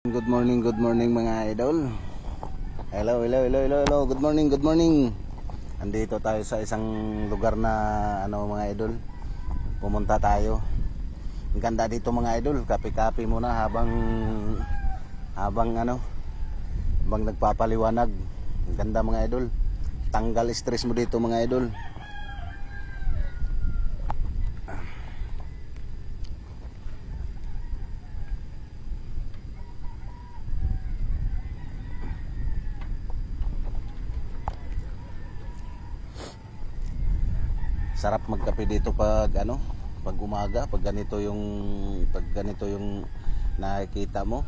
Good morning mga idol. Hello, good morning. Andito tayo sa isang lugar na mga idol. Pumunta tayo. Ang ganda dito mga idol. Kape-kape muna habang nagpapaliwanag. Ang ganda mga idol. Tanggal stress mo dito mga idol. Sarap magkape dito pag umaga, pag ganito yung nakikita mo,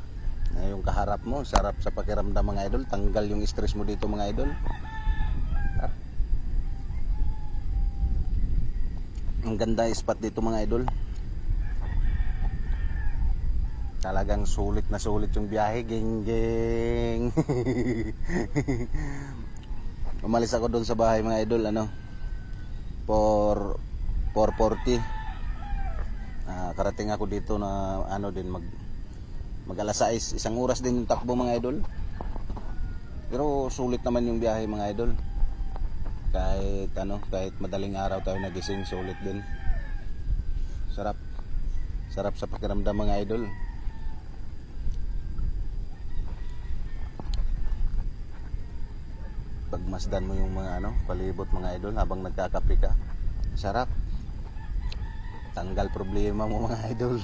yung kaharap mo. Sarap sa pakiramdam mga idol, tanggal yung stress mo dito mga idol. Ang ganda spot dito mga idol. Talagang sulit na sulit yung biyahe, geng. Umalis ako doon sa bahay mga idol, 4:40. Karating ako dito na mag alas 6, isang oras din yung takbo mga idol. Pero sulit naman yung biyahe mga idol. Kahit madaling araw tayo nagising, sulit din. Sarap sa pakiramdam mga idol. Pagmasdan mo yung mga palibot mga idol habang nagkakape ka. Sarap. Tanggal problema mo mga idol.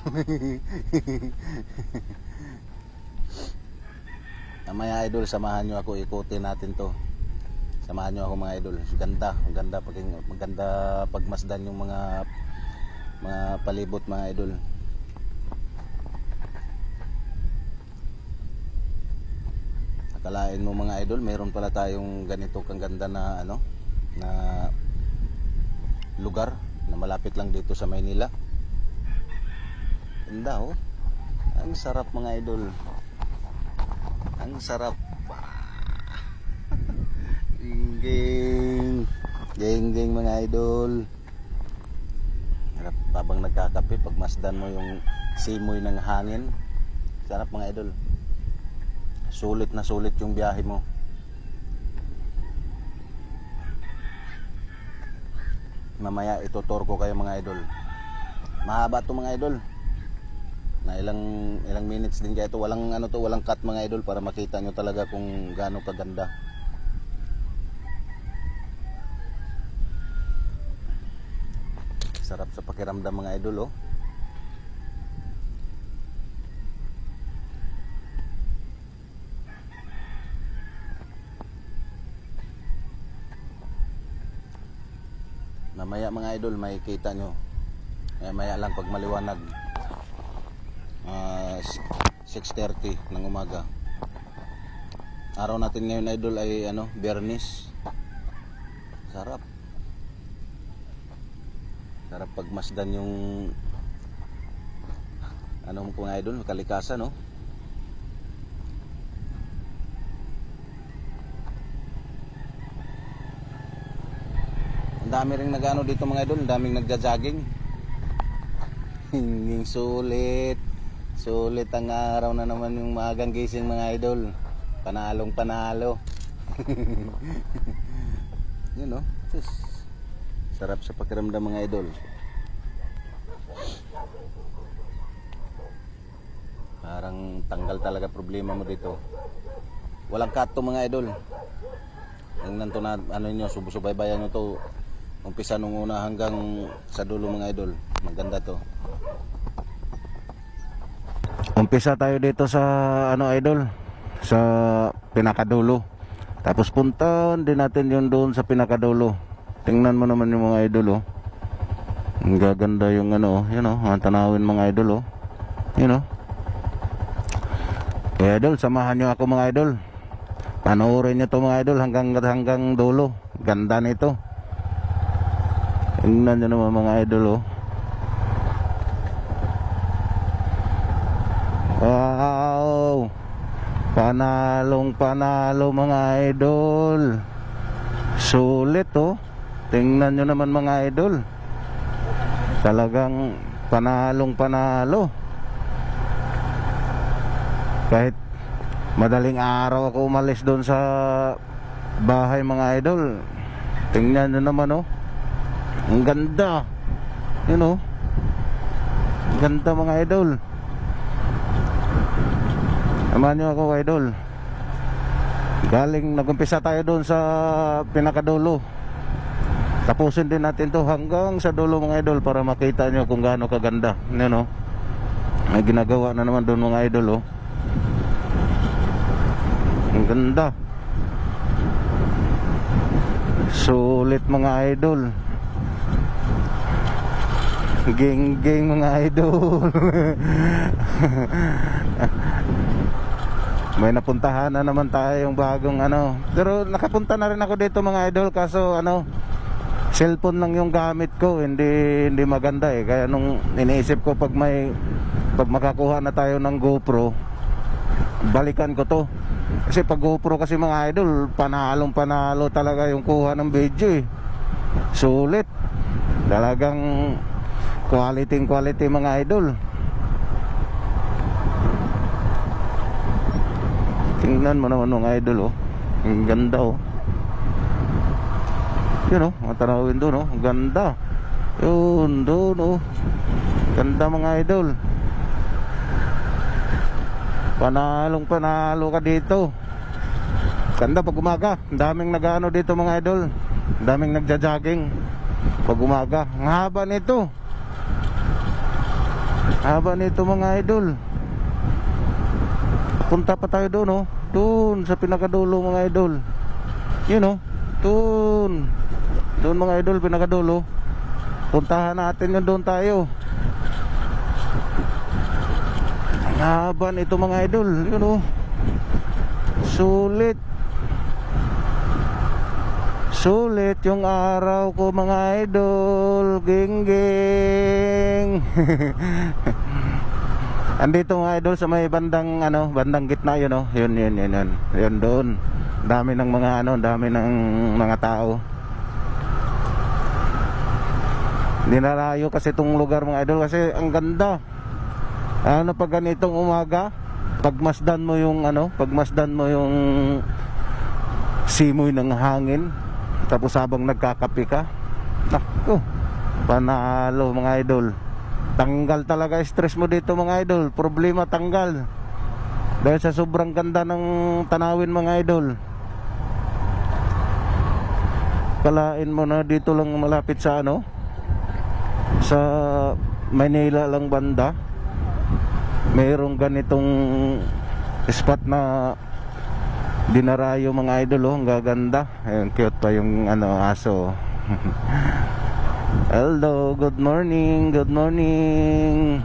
Mamaya idol, samahan nyo ako, ikutin natin to. Samahan nyo ako mga idol. Maganda pagmasdan yung mga palibot mga idol. Akalain mo mga idol, mayroon pala tayong ganito kang ganda na na lugar na malapit lang dito sa Maynila. Ganda oh. Ang sarap mga idol. Ang sarap. Geng mga idol. Sarap habang nagkakape, pagmasdan mo yung simoy ng hangin. Sarap mga idol. Sulit na sulit yung biyahe mo. Mamaya itutur ko kayo mga idol. Mahaba to mga idol. Na ilang minutes din kaya ito. Walang walang cut mga idol, para makita nyo talaga kung gaano kaganda. Sarap sa pakiramdam mga idol oh. Mamaya mga idol, makikita nyo. Maya lang pag maliwanag. 6:30 ng umaga. Araw natin ngayon idol ay Biyernes. Sarap. Sarap pagmasdan yung mga idol, kalikasan no. Ang dami ring dito mga idol, ang daming nagja-jogging. Sulit ang araw na naman yung maagang gising mga idol. Panalong panalo. Yun sarap sa pakiramdam mga idol. Parang tanggal talaga problema mo dito. Walang cut to mga idol. Tingnan to na subaybayan nyo to. Umpisa nung una hanggang sa dulo mga idol. Maganda to. Umpisa tayo dito sa idol, sa pinakadulo. Tapos puntahan din natin yun doon sa pinakadulo. Tingnan mo naman yung mga idol oh. Ang gaganda yung ang tanawin mga idol oh. Idol, samahan nyo ako mga idol. Panoorin nyo to mga idol hanggang dulo. Ganda nito. Tingnan nyo naman mga idol oh. Wow, panalong panalo mga idol. Sulit oh. Tingnan nyo naman mga idol. Talagang panalong panalo. Kahit madaling araw ako umalis doon sa bahay mga idol, tingnan nyo naman oh, ang ganda, yun oh, ang ganda mga idol. Samahan nyo ako idol. Galing, nag-umpisa tayo doon sa pinakadulo, tapusin din natin to hanggang sa dulo mga idol, para makita nyo kung gaano kaganda. Yun oh, may ginagawa na naman doon mga idol oh, ang ganda. Sulit mga idol. Geng-geng mga idol. May napuntahan na naman tayong bagong ano. Pero nakapunta na rin ako dito mga idol, kaso ano, cellphone lang yung gamit ko, hindi maganda eh. Kaya nung iniisip ko pag makakuha na tayo ng GoPro, balikan ko to. Kasi pag GoPro kasi mga idol, panalong panalo talaga yung kuha ng video eh. Sulit. Talagang quality mga idol. Tingnan mo naman mga idol oh, ang ganda oh. Yun oh, matanawin doon oh, ang ganda. Yun doon oh, ganda mga idol. Panalong panalo ka dito. Ganda pag umaga. Ang daming nag-ano dito mga idol, ang daming nagja-jogging pag umaga. Ang haba nito, haba nito mga idol. Punta pa tayo doon oh, doon sa pinakadulo mga idol. Yun oh, doon mga idol, pinakadulo. Puntahan natin yun, doon tayo. Haba nito mga idol, yun oh. Sulit. Sulit yung araw ko mga idol. Geng-geng. Andito mga idol sa may bandang ano, bandang gitna yun oh. Yun doon. Dami ng mga ano, dami ng mga tao. Dinarayo kasi itong lugar mga idol, kasi ang ganda. Ano pag ganitong umaga, pagmasdan mo yung ano, pagmasdan mo yung simoy ng hangin, tapos habang nagkakape ka, naku, panalo mga idol. Tanggal talaga stress mo dito mga idol, problema tanggal dahil sa sobrang ganda ng tanawin mga idol. Kalain mo na dito lang malapit sa ano, sa Manila lang banda, mayroong ganitong spot na dinarayo mga idol oh, ang gaganda. Ayun, cute pa yung ano, aso. Hello, good morning, good morning.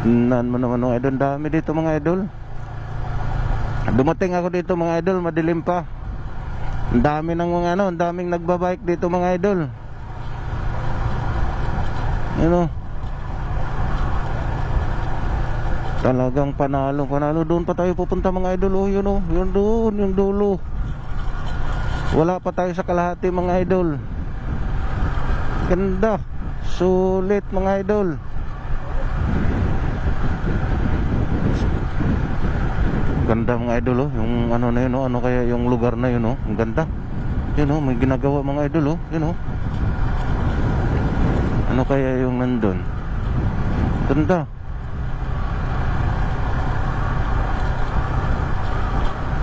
Nan mo naman mga idol, dami dito mga idol. Dumating ako dito mga idol, madilim pa. Ang dami ng mga ano, ang daming nagbabike dito mga idol. Ano? Talagang panalo. Doon pa tayo pupunta mga idol oh, yun oh, yun doon, yung dulo. Wala pa tayo sa kalahati mga idol. Ganda, sulit mga idol. Ganda mga idol oh, yung ano na yun oh, ano kaya yung lugar na yun oh, ang ganda. Yun oh, may ginagawa mga idol oh, yun oh. Ano kaya yung nandun? Ganda.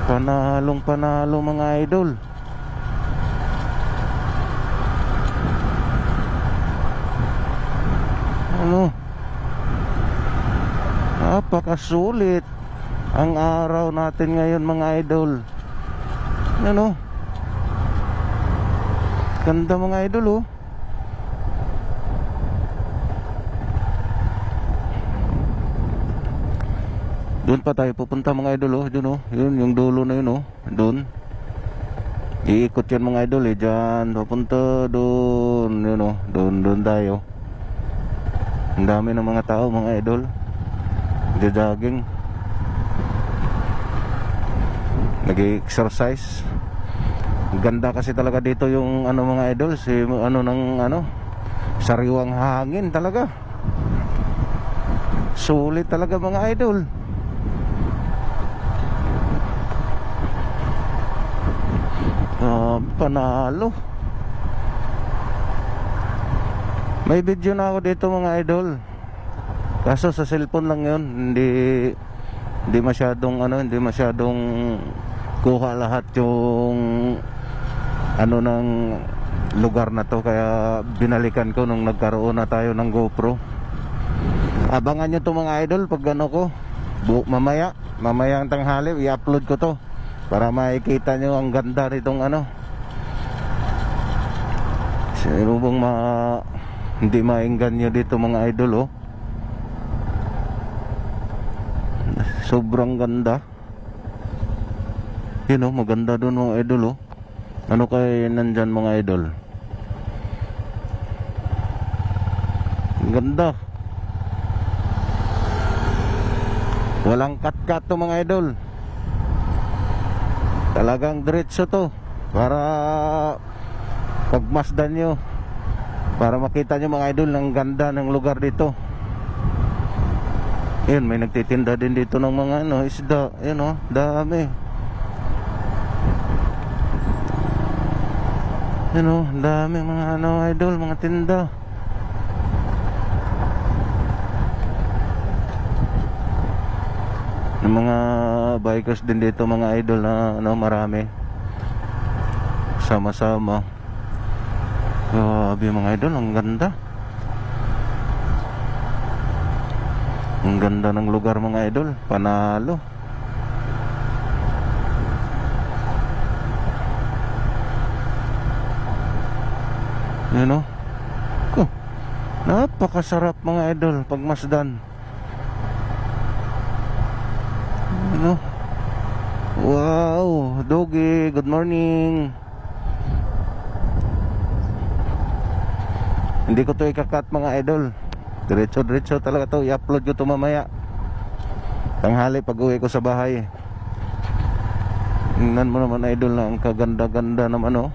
Panalong panalo mga idol. Ano? Napakasulit ang araw natin ngayon mga idol. Ano? Ganda mga idol oh. Doon pa tayo pupunta mga idol oh, doon oh. Yun yung dulo na yun oh, doon. Iikot yan mga idol eh, dyan papunta doon. Yun oh, doon tayo. Ang dami ng mga tao mga idol, nagja-jogging, nag-exercise. Ganda kasi talaga dito yung ano mga idol, si ano ng ano, sariwang hangin talaga. Sulit talaga mga idol. panalo. May video na ako dito mga idol, kaso sa cellphone lang yun. Hindi masyadong hindi masyadong kuha lahat yung ng lugar na to, kaya binalikan ko nung nagkaroon na tayo ng GoPro. Abangan nyo to mga idol pag ko mamayang tanghali i-upload ko to para makikita nyo ang ganda nitong sino bang hindi mainggan nyo dito mga idol. Sobrang ganda. Yun maganda dun mga idol. Ano kaya nandyan mga idol? Ganda. Walang cut-cut to mga idol. Talagang diretso to para pagmasdan nyo, para makita nyo mga idol ang ganda ng lugar dito. Yun, may nagtitinda din dito ng mga isda. Yun dami. Yun dami mga idol, mga tinda. Ng mga bikers din dito mga idol na marami. Sama-sama. Grabe mga idol, ang ganda. Ang ganda ng lugar mga idol, panalo. Yun napakasarap mga idol pagmasdan. Wow, Doggy, good morning. Hindi ko to ikakat mga idol. Diretso talaga to. I-upload ko to mamaya tanghali pag uwi ko sa bahay. Tingnan mo naman idol na ang kaganda-ganda naman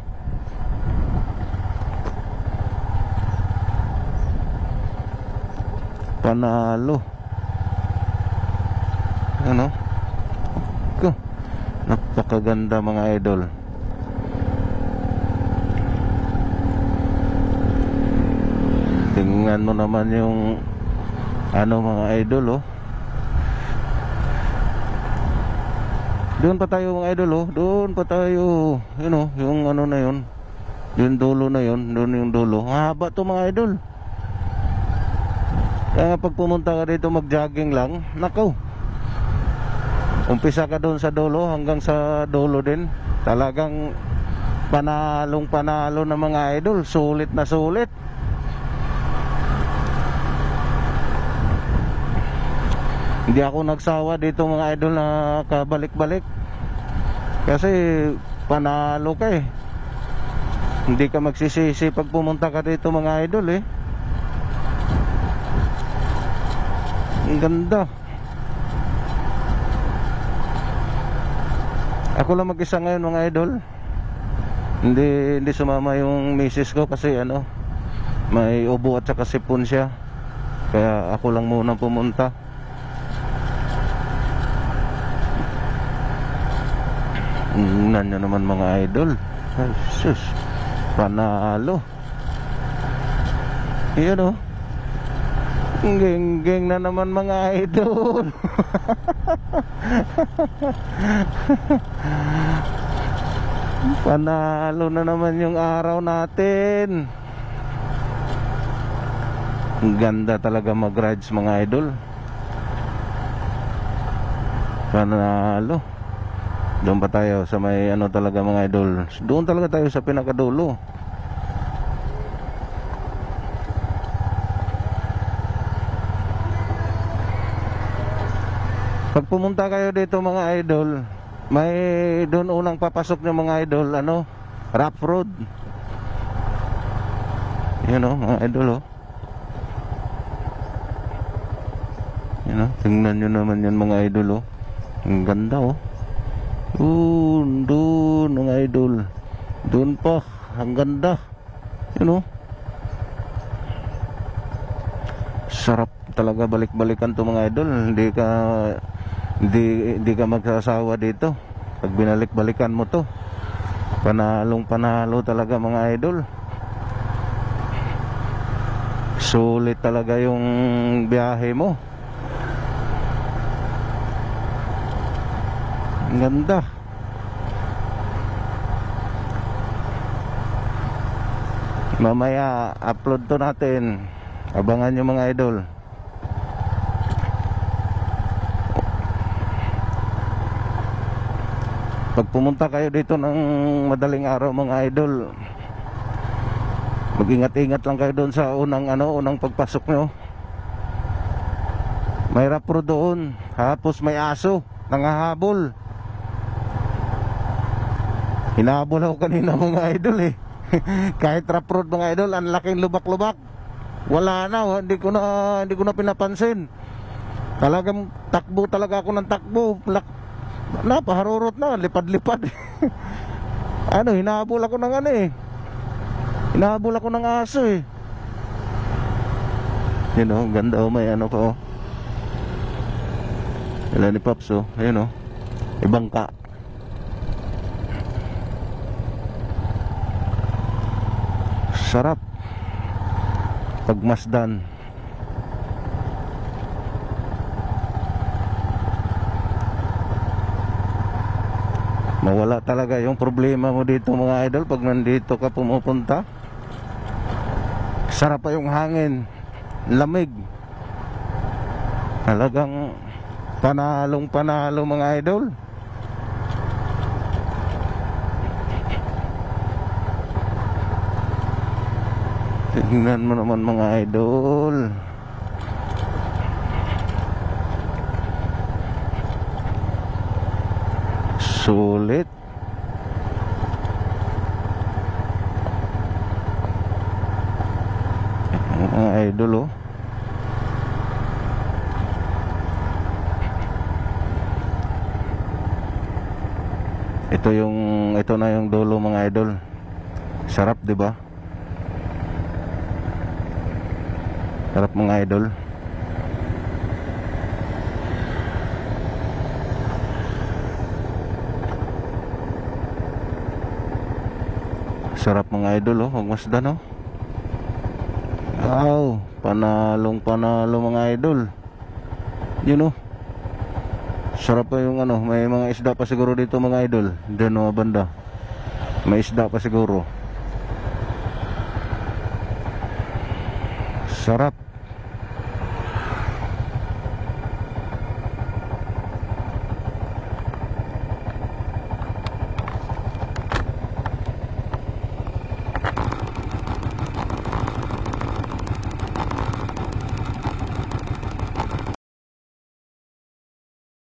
panalo. Napakaganda mga idol. Tingnan mo naman yung mga idol Doon pa tayo mga idol doon pa tayo. Yung na yun, yung dulo na yun, doon yung dulo. Haba to mga idol. Kaya pag pumunta ka dito mag-jogging lang, nakaw, umpisa ka doon sa dulo hanggang sa dulo din. Talagang panalo na mga idol. Sulit na sulit. Hindi ako nagsawa dito mga idol na kabalik-balik, kasi panalo ka Hindi ka magsisisi pag pumunta ka dito mga idol Ang ganda. Ako lang mag-isa ngayon mga idol. Hindi sumama yung misis ko kasi may ubo at saka sipon siya. Kaya ako lang muna pumunta. Tingnan nyo naman mga idol. Ay, sus, panalo. Iyan Geng-geng na naman mga idol. Panalo na naman yung araw natin. Ang ganda talaga mag-rides mga idol. Panalo. Doon pa tayo sa may talaga mga idol. Doon talaga tayo sa pinakadulo. Pag pumunta kayo dito mga idol, may doon unang papasok ng mga idol rough road. Yun mga idol tingnan nyo naman yan mga idol ang ganda doon mga idol, doon pa ang ganda. Sarap talaga balik-balikan to mga idol. Hindi ka magsasawa dito pag binalik-balikan mo to. Panalong panalo talaga mga idol. Sulit talaga yung biyahe mo. Ang ganda. Mamaya upload to natin. Abangan nyo mga idol. Pag pumunta kayo dito ng madaling araw mga idol, mag-ingat-ingat lang kayo doon sa unang pagpasok nyo. May rapro doon, tapos may aso nangahabol. Hinahabol ako kanina mga idol eh. Kahit rap road mga idol, ang laking lubak-lubak. Wala na, hindi ko na pinapansin. Talagang takbo talaga ako ng takbo. Paharurot na, lipad-lipad. Hinahabol ako ng hinahabol ako ng aso eh. Yun o, ganda o, may pa o. Wala ni Pops o, ayun o. Ibang ka. Sarap pagmasdan. Mawala talaga yung problema mo dito mga idol pag nandito ka pumupunta. Sarap pa yung hangin, lamig. Talagang panalong panalo mga idol. Tingnan mo naman mga idol. Sulit. Mga idol oh. Ito na yung dulo mga idol. Sarap 'di ba? Sarap mga idol. Sarap mga idol oh, magmasdan oh. Wow, panalong panalo mga idol. Yun oh. Sarap pa yung may mga isda pa siguro dito mga idol. Diyan oh banda. May isda pa siguro. Sarap.